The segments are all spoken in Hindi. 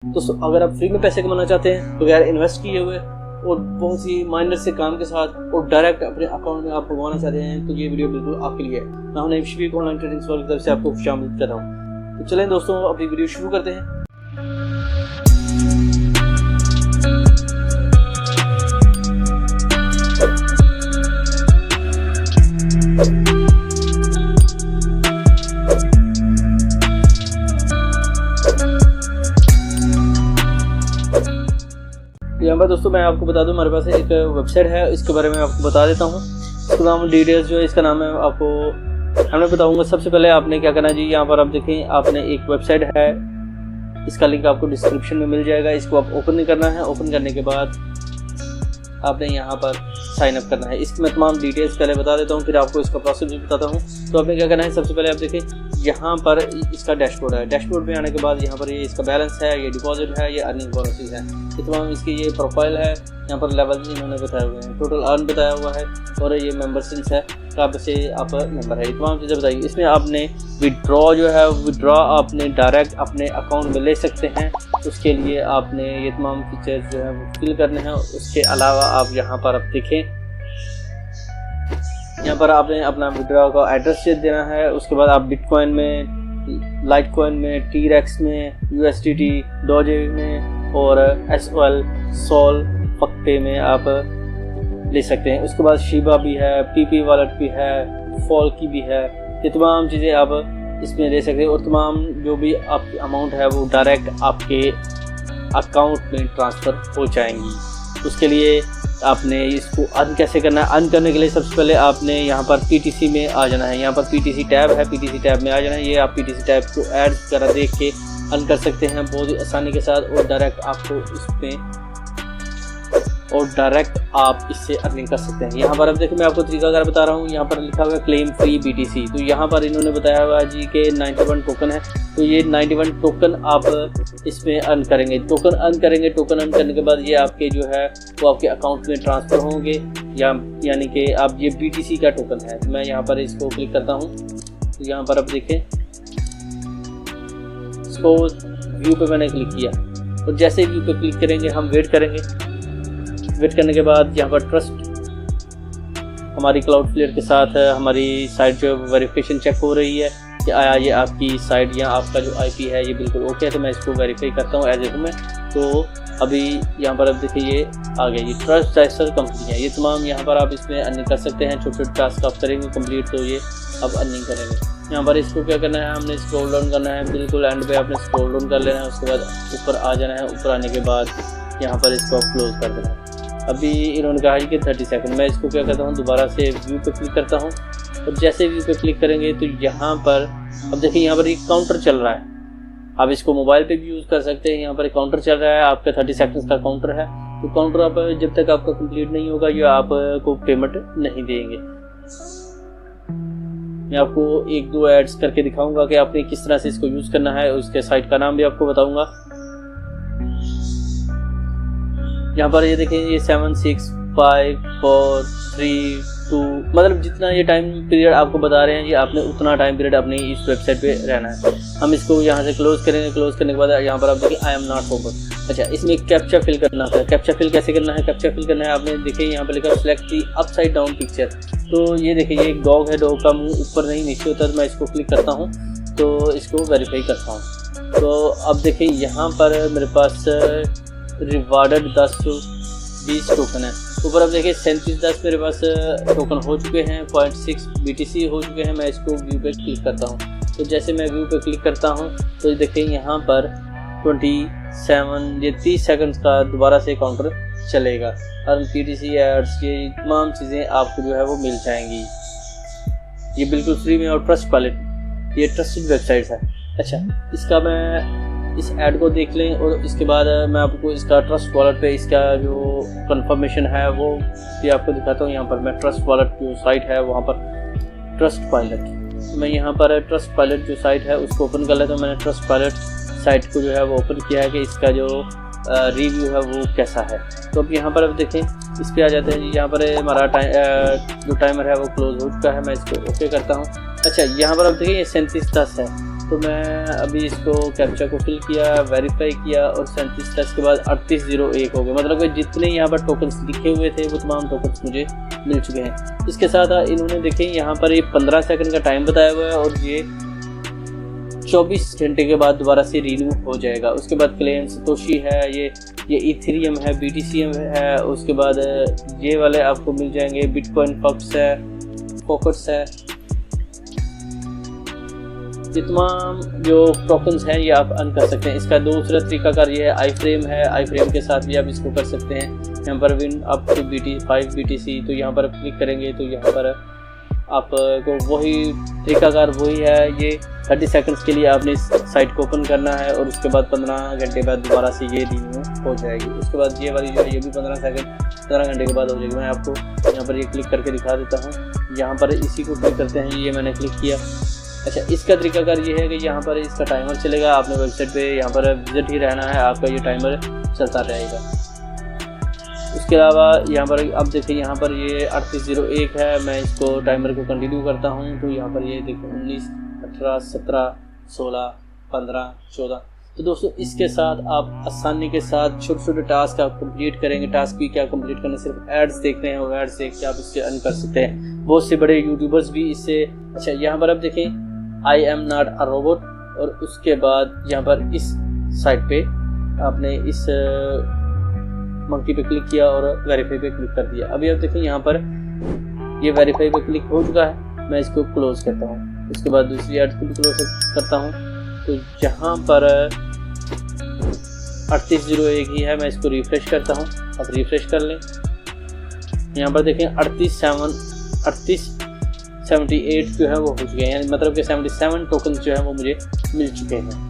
दोस्तों अगर आप फ्री में पैसे कमाना चाहते हैं तो यार इन्वेस्ट किए हुए और बहुत ही माइनर से काम के साथ और डायरेक्ट अपने अकाउंट में आप मंगवाना चाहते हैं तो ये वीडियो बिल्कुल आपके लिए है। मैं हूं शिवीक ऑनलाइन ट्रेडिंग की तरफ से आपको खुशामदीद कर रहा हूं। तो चलें दोस्तों अपनी वीडियो शुरू करते हैं। यहाँ पर दोस्तों मैं आपको बता दूं, हमारे पास एक वेबसाइट है, इसके बारे में आपको बता देता हूँ। इसका नाम डिटेल्स जो है, इसका नाम है आपको हमें बताऊंगा। सबसे पहले आपने क्या करना है जी, यहाँ पर आप देखें आपने एक वेबसाइट है, इसका लिंक आपको डिस्क्रिप्शन में मिल जाएगा। इसको आप ओपन करना है। ओपन करने के बाद आपने यहाँ पर साइन अप करना है। इसकी मैं तमाम डिटेल्स पहले बता देता हूँ, फिर आपको इसका प्रोसेस भी बताता हूँ। तो आपने क्या करना है, सबसे पहले आप देखें यहाँ पर इसका डैशबोर्ड है। डैशबोर्ड में आने के बाद यहाँ पर ये इसका बैलेंस है, ये डिपॉजिट है, ये अर्निंग पॉलिसीज है, ये तमाम इसकी ये प्रोफाइल है। यहाँ पर लेवल इन्होंने बताए हुए हैं, टोटल अर्न बताया हुआ है और ये मेंबरशिप है, कब से आप मेंबर है, ये तमाम चीज़ें बताइए। इसमें आपने विड्रॉ जो है, विड्रॉ आपने डायरेक्ट अपने अकाउंट में ले सकते हैं। उसके लिए आपने ये तमाम फीचर्स जो है वो फिल करने हैं। उसके अलावा आप यहाँ पर आप देखें, यहाँ पर आपने अपना विड्रॉ का एड्रेस देना है। उसके बाद आप बिटकॉइन में, लाइटकॉइन में, टीरेक्स में, USDT, डोजे में और SOL फक्टे में आप ले सकते हैं। उसके बाद शिबा भी है, PP वॉलेट भी है, फॉल की भी है। ये तमाम चीज़ें आप इसमें ले सकते हैं और तमाम जो भी आपकी अमाउंट है वो डायरेक्ट आपके अकाउंट में ट्रांसफ़र हो जाएंगी। उसके लिए आपने इसको अर्न कैसे करना है, अर्न करने के लिए सबसे पहले आपने यहाँ पर PTC में आ जाना है। यहाँ पर PTC टैब है, PTC टैब में आ जाना है। ये आप PTC टैब को ऐड कर देख के अर्न कर सकते हैं बहुत ही आसानी के साथ और डायरेक्ट आपको इसमें और डायरेक्ट आप इससे अर्निंग कर सकते हैं। यहाँ पर अब देखिए मैं आपको तरीकाकार बता रहा हूँ। यहाँ पर लिखा हुआ है क्लेम फ्री BTC। तो यहाँ पर इन्होंने बताया हुआ जी कि 91 टोकन है। तो ये 91 टोकन आप इसमें अर्न करेंगे। टोकन अर्न करेंगे, टोकन अर्न करने के बाद ये आपके जो है वो आपके अकाउंट में ट्रांसफ़र होंगे, यानी कि आप ये BTC का टोकन है। तो मैं यहाँ पर इसको क्लिक करता हूँ। तो यहाँ पर आप देखें, इसको व्यू पे मैंने क्लिक किया और जैसे व्यू पे क्लिक करेंगे हम वेट करेंगे। वेट करने के बाद यहाँ पर ट्रस्ट हमारी क्लाउडफ्लेयर के साथ हमारी साइट जो वेरिफिकेशन चेक हो रही है कि आया ये आपकी साइट या आपका जो IP है ये बिल्कुल ओके है। तो मैं इसको वेरीफाई करता हूँ एज ए में। तो अभी यहाँ पर अब देखिए ये आ गया, ये ट्रस्ट रजिस्टर कंपनी है। ये तमाम यहाँ पर आप इसमें अर्निंग कर सकते हैं। छोटे छोटे टास्क आप करेंगे कंप्लीट तो ये अब अर्निंग करेंगे। यहाँ पर इसको क्या करना है, हमने स्क्रॉल डाउन करना है, बिल्कुल एंड पे आपने स्क्रॉल डाउन कर लेना है। उसके बाद ऊपर आ जाना है। ऊपर आने के बाद यहाँ पर इसको क्लोज कर देना है। अभी इन्होंने कहा है कि 30 सेकंड। मैं इसको क्या करता हूँ, दोबारा से व्यू पे क्लिक करता हूँ और जैसे व्यू पे क्लिक करेंगे तो यहाँ पर अब देखिए यहाँ पर एक काउंटर चल रहा है। आप इसको मोबाइल पे भी यूज़ कर सकते हैं। यहाँ पर एक काउंटर चल रहा है, आपका 30 सेकंड्स का काउंटर है। तो काउंटर आप जब तक आपका कंप्लीट नहीं होगा ये आपको पेमेंट नहीं देंगे। मैं आपको 1-2 एड्स करके दिखाऊंगा कि आपने किस तरह से इसको यूज़ करना है। उसके साइट का नाम भी आपको बताऊंगा। यहाँ पर ये देखें, ये 7 6 5 4 3 2 मतलब जितना ये टाइम पीरियड आपको बता रहे हैं ये आपने उतना टाइम पीरियड अपनी इस वेबसाइट पे रहना है। हम इसको यहाँ से क्लोज करेंगे। क्लोज करने के बाद यहाँ पर आप देखिए आई एम नॉट ओपन। अच्छा, इसमें कैप्चा फिल करना है। कैप्चा फिल कैसे करना है, कैप्चा फिल करना है आपने देखिए यहाँ पर लिखा सेलेक्ट दी अपसाइड डाउन पिक्चर। तो ये देखिए ये एक डॉग है, डॉग का मुँह ऊपर नहीं नीचे होता। तो मैं इसको क्लिक करता हूँ तो इसको वेरीफाई करता हूँ। तो अब देखिए यहाँ पर मेरे पास रिवार्डेड 10-20 टोकन है। ऊपर अब देखिए 3710 मेरे पास टोकन हो चुके हैं, 0.6 BTC हो चुके हैं। मैं इसको व्यू पे क्लिक करता हूँ। तो जैसे मैं व्यू पे क्लिक करता हूँ तो देखिए यहाँ पर 30 सेकंड्स का दोबारा से काउंटर चलेगा और PTC एड्स ये तमाम चीज़ें आपको जो है वो मिल जाएंगी। ये बिल्कुल फ्री में और ट्रस्ट वॉलेट, ये ट्रस्टेड वेबसाइट है। अच्छा, इसका मैं इस ऐड को देख लें और इसके बाद मैं आपको इसका ट्रस्ट वॉलेट पे इसका जो कंफर्मेशन है वो भी आपको दिखाता हूँ। यहाँ पर मैं ट्रस्ट वॉलेट जो साइट है वहाँ पर ट्रस्ट पायलट, मैं यहाँ पर ट्रस्ट पायलट जो साइट है उसको ओपन कर लेता हूँ। मैंने ट्रस्ट पायलट साइट को जो है वो ओपन किया है कि इसका जो रिव्यू है वो कैसा है। तो अब यहाँ पर अब देखें इस पर आ जाते हैं। यहाँ पर हमारा जो टाइमर है वो क्लोज हो चुका है। मैं इसको ओके करता हूँ। अच्छा, यहाँ पर अब देखिए ये 3710 है। तो मैं अभी इसको कैप्चा को फिल किया, वेरीफाई किया और 37 के बाद 3801 हो गए। मतलब कि जितने यहाँ पर टोकन्स लिखे हुए थे वो तमाम टोकन्स मुझे मिल चुके हैं। इसके साथ इन्होंने देखें यहाँ पर ये 15 सेकंड का टाइम बताया हुआ है और ये 24 घंटे के बाद दोबारा से रिन्यू हो जाएगा। उसके बाद क्लेम सतोशी है, ये इथेरियम है, BTC है। उसके बाद ये वाले आपको मिल जाएंगे, बिटकॉइन फोकस है। ये तमाम जो टोकन्स हैं ये आप अर्न कर सकते हैं। इसका दूसरा तरीकाकार ये है, आई फ्रेम के साथ भी आप इसको कर सकते हैं। यहाँ पर विन अप टू 5 BTC, तो यहाँ पर क्लिक करेंगे तो यहाँ पर आपको वही तरीकाकार वही है। ये 30 सेकंड्स के लिए आपने इस साइट को ओपन करना है और उसके बाद 15 घंटे बाद दोबारा से ये रिन्यू हो जाएगी। उसके बाद ये वाली जो है ये भी 15 घंटे के बाद हो जाएगी। मैं आपको यहाँ पर ये क्लिक करके दिखा देता हूँ। यहाँ पर इसी को क्लिक करते हैं, ये मैंने क्लिक किया। अच्छा, इसका तरीकाकार ये है कि यहाँ पर इसका टाइमर चलेगा। आपने वेबसाइट पे यहाँ पर विजिट ही रहना है, आपका ये टाइमर चलता रहेगा। उसके अलावा यहाँ पर अब देखिए, यहाँ पर ये 3801 है। मैं इसको टाइमर को कंटिन्यू करता हूँ तो यहाँ पर ये देखो 19, 18, 17, 16, 15, 14। तो दोस्तों इसके साथ आप आसानी के साथ छोटे छोटे टास्क आप कंप्लीट करेंगे। टास्क भी क्या कंप्लीट करने, सिर्फ एड्स देखते हैं और एड्स देख के आप इससे अर्न कर सकते हैं। बहुत से बड़े यूट्यूबर्स भी इससे। अच्छा, यहाँ पर आप देखें I am not a robot, और उसके बाद यहाँ पर इस साइट पे आपने इस मंकी पे क्लिक किया और वेरीफाई पे क्लिक कर दिया। अभी आप देखें यहाँ पर ये वेरीफाई पे क्लिक हो चुका है। मैं इसको क्लोज करता हूँ। उसके बाद दूसरी एड को भी क्लोज करता हूँ। तो यहाँ पर 3801 ही है। मैं इसको रिफ्रेश करता हूँ। अब रिफ्रेश कर लें। यहाँ पर देखें 3878 जो है वो हो चुके हैं, यानी मतलब कि 77 टोकन्स जो है वो मुझे मिल चुके हैं।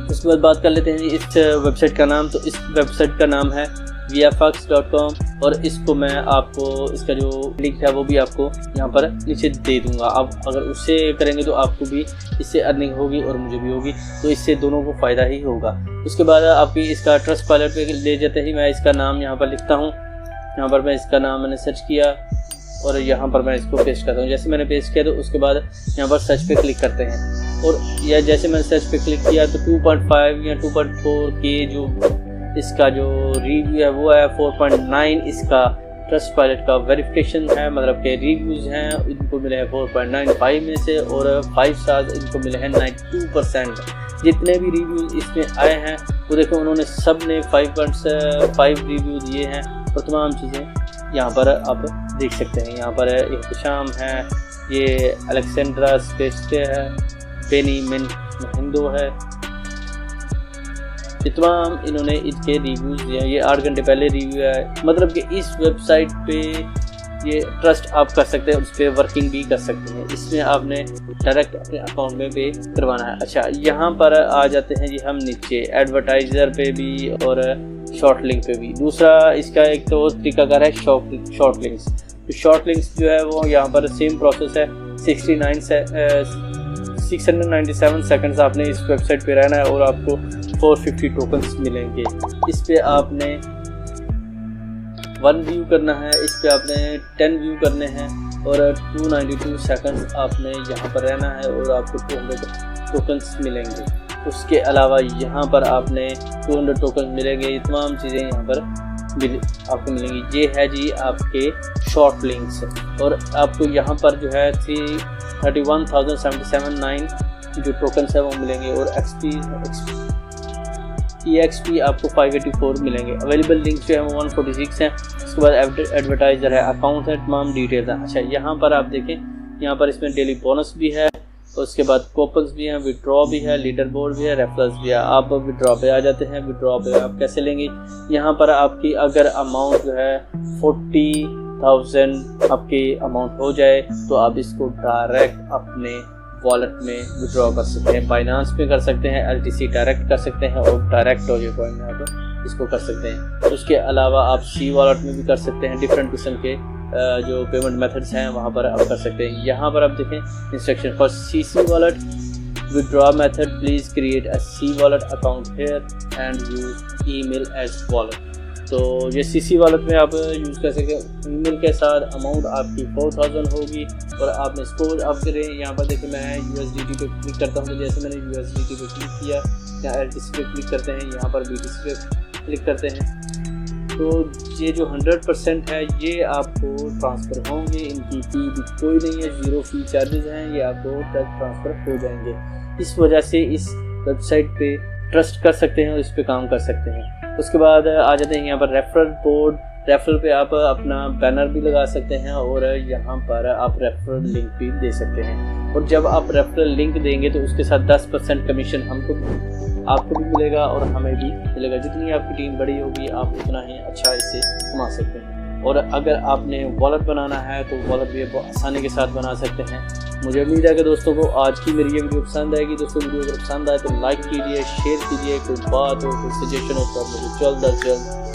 उसके बाद बात कर लेते हैं इस वेबसाइट का नाम। तो इस वेबसाइट का नाम है viafox.com और इसको मैं आपको इसका जो लिंक है वो भी आपको यहाँ पर नीचे दे दूंगा। आप अगर उससे करेंगे तो आपको भी इससे अर्निंग होगी और मुझे भी होगी, तो इससे दोनों को फ़ायदा ही होगा। उसके बाद आपकी इसका ट्रस्टपाइलट पे ले जाते ही मैं इसका नाम यहाँ पर लिखता हूँ। यहाँ पर मैं इसका नाम मैंने सर्च किया और यहाँ पर मैं इसको पेस्ट करता हूँ। जैसे मैंने पेस्ट किया तो उसके बाद यहाँ पर सर्च पे क्लिक करते हैं और या जैसे मैंने सर्च पे क्लिक किया तो 2.5 या 2.4 के जो इसका जो रिव्यू है वो है। 4.9 इसका ट्रस्टपाइलट का वेरिफिकेशन है, मतलब के रिव्यूज़ हैं इनको मिले हैं 4.95 में से, और 5 स्टार्स इनको मिले हैं 92%। जितने भी रिव्यूज़ इसमें आए हैं वो देखो उन्होंने सब ने 5.5 रिव्यू दिए हैं और तमाम चीज़ें यहाँ पर आप देख सकते हैं। यहाँ पर इख्तिशाम है, ये अलेक्सेंड्रा स्पेस्टे है, बेनी महिंदो है, तमाम इन्होंने इसके रिव्यूज़ दिए हैं। ये 8 घंटे पहले रिव्यू है। मतलब कि इस वेबसाइट पे ये ट्रस्ट आप कर सकते हैं, उस पर वर्किंग भी कर सकते हैं। इसमें आपने डायरेक्ट अपने अकाउंट में पे करवाना है। अच्छा, यहाँ पर आ जाते हैं जी हम नीचे एडवर्टाइज़र पे भी और शॉर्ट लिंक पे भी। दूसरा इसका एक तो तरीकाकार है शॉर्ट लिंक्स। तो शॉर्ट लिंक्स जो है वो यहाँ पर सेम प्रोसेस है। 697 सेकंड्स आपने इस वेबसाइट पे रहना है और आपको 450 टोकन्स मिलेंगे। इस पे आपने 1 व्यू करना है, इस पे आपने 10 व्यू करने हैं और 292 सेकंड्स आपने यहाँ पर रहना है और आपको 200 टोकन्स मिलेंगे। उसके अलावा यहाँ पर आपने 200 टोकन मिलेंगे। ये तमाम चीज़ें यहाँ पर आपको मिलेंगी। ये है जी आपके शॉर्ट लिंक्स और आपको यहाँ पर जो है 31,077 जो टोकन्स है वो मिलेंगे और EXP आपको 584 मिलेंगे। अवेलेबल लिंक्स जो है वो 146 हैं। उसके बाद एडवर्टाइज़र है, अकाउंट है, तमाम डिटेल्स हैं। अच्छा, यहाँ पर आप देखें, यहाँ पर इसमें डेली बोनस भी है, उसके बाद कूपन्स भी हैं, विड्रॉ भी है, लीडर बोर्ड भी है, रेफरल्स भी है। आप विड्रॉ पे आ जाते हैं। विड्रॉ पे आप कैसे लेंगे, यहाँ पर आपकी अगर अमाउंट जो है 40,000 आपकी अमाउंट हो जाए तो आप इसको डायरेक्ट अपने वॉलेट में विड्रॉ कर सकते हैं। बाइनांस पे कर सकते हैं, LTC डायरेक्ट कर सकते हैं और डायरेक्ट डोजेकॉइन में आप इसको कर सकते हैं। उसके अलावा आप C वॉलेट में भी कर सकते हैं। डिफरेंट किस्म के जो पेमेंट मेथड्स हैं वहाँ पर आप कर सकते हैं। यहाँ पर आप देखें instruction for CC wallet withdraw method, please create a C wallet account here and use email as wallet. तो ये CC वॉलेट में आप यूज़ कर सकते हैं। ईमेल के साथ अमाउंट आपकी 4000 होगी और आपने स्कोर आप करें। यहाँ पर देखिए मैं USDT पे क्लिक करता हूँ, तो जैसे मैंने USDT पे क्लिक किया, यहाँ LTC पे क्लिक करते हैं, यहाँ पर BTC पे क्लिक करते हैं, तो ये जो 100% है ये आपको ट्रांसफ़र होंगे। इनकी फ़ी भी कोई नहीं है, 0 फ़ी चार्जेस हैं, ये आपको ट्रांसफ़र हो जाएंगे। इस वजह से इस वेबसाइट पे ट्रस्ट कर सकते हैं और इस पे काम कर सकते हैं। उसके बाद आ जाते हैं यहाँ पर रेफरल बोर्ड। रेफरल पे आप अपना बैनर भी लगा सकते हैं और यहाँ पर आप रेफरल लिंक भी दे सकते हैं। और जब आप रेफरल लिंक देंगे तो उसके साथ 10% कमीशन आपको भी मिलेगा और हमें भी मिलेगा। जितनी आपकी टीम बड़ी होगी आप उतना ही अच्छा इससे कमा सकते हैं। और अगर आपने वॉलेट बनाना है तो वॉलेट भी आप आसानी के साथ बना सकते हैं। मुझे उम्मीद है कि दोस्तों को आज की मेरी ये वीडियो पसंद आएगी। दोस्तों वीडियो अगर पसंद आए तो लाइक कीजिए, शेयर कीजिए। कोई बात हो, कोई सजेशन हो तो आप मुझे जल्द अज जल्द